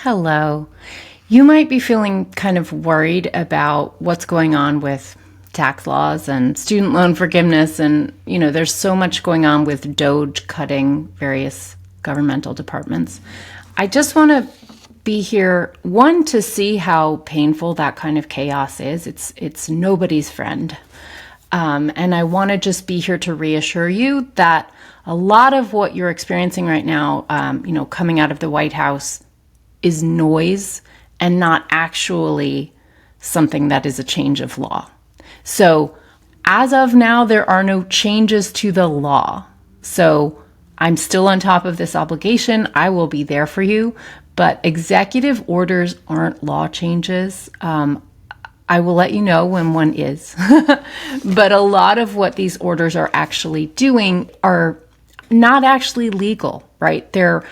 Hello. You might be feeling kind of worried about what's going on with tax laws and student loan forgiveness. And, there's so much going on with DOGE cutting various governmental departments. I just want to be here, one, to see how painful that kind of chaos is. It's nobody's friend. And I want to just be here to reassure you that a lot of what you're experiencing right now, coming out of the White House is noise and not actually something that is a change of law. So as of now, there are no changes to the law. So I'm still on top of this obligation. I will be there for you. But executive orders aren't law changes. I will let you know when one is. But a lot of what these orders are actually doing are not actually legal, right? They're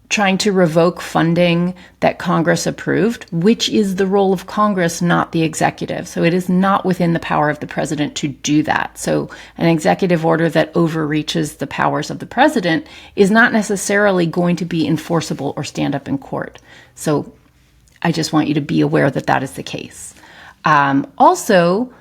trying to revoke funding that Congress approved, which is the role of Congress, not the executive. So it is not within the power of the president to do that. So an executive order that overreaches the powers of the president is not necessarily going to be enforceable or stand up in court. So I just want you to be aware that that is the case. Also,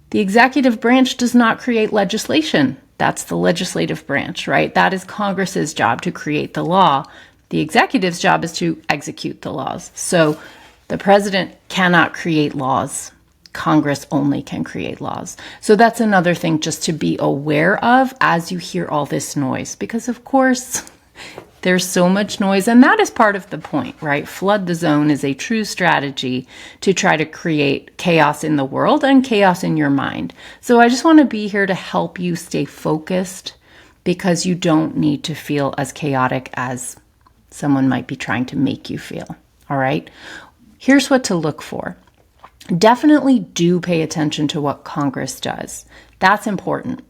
the executive branch does not create legislation. That's the legislative branch, right? That is Congress's job to create the law. The executive's job is to execute the laws. So the president cannot create laws. Congress only can create laws. So that's another thing just to be aware of as you hear all this noise, because of course there's so much noise, and that is part of the point, right? Flood the zone is a true strategy to try to create chaos in the world and chaos in your mind. So I just want to be here to help you stay focused, because you don't need to feel as chaotic as someone might be trying to make you feel. All right. Here's what to look for. Definitely do pay attention to what Congress does. That's important.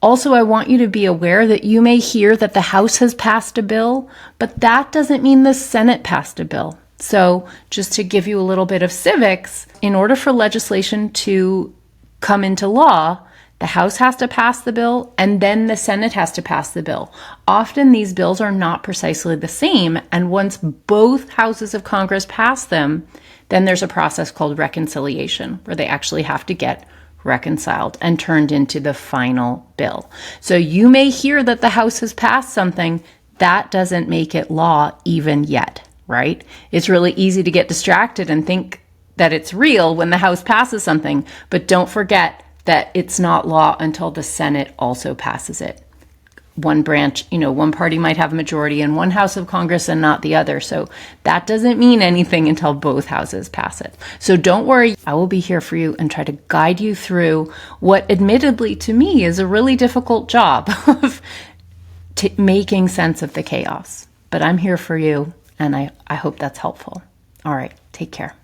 Also, I want you to be aware that you may hear that the House has passed a bill, but that doesn't mean the Senate passed a bill. So just to give you a little bit of civics, in order for legislation to come into law, the House has to pass the bill, and then the Senate has to pass the bill. Often these bills are not precisely the same, and once both houses of Congress pass them, then there's a process called reconciliation, where they actually have to get reconciled and turned into the final bill. So you may hear that the House has passed something. That doesn't make it law even yet, right? It's really easy to get distracted and think that it's real when the House passes something, but don't forget that it's not law until the Senate also passes it. One branch, one party might have a majority in one house of Congress and not the other. So that doesn't mean anything until both houses pass it. So don't worry. I will be here for you and try to guide you through what admittedly to me is a really difficult job of making sense of the chaos. But I'm here for you, and I hope that's helpful. All right. Take care.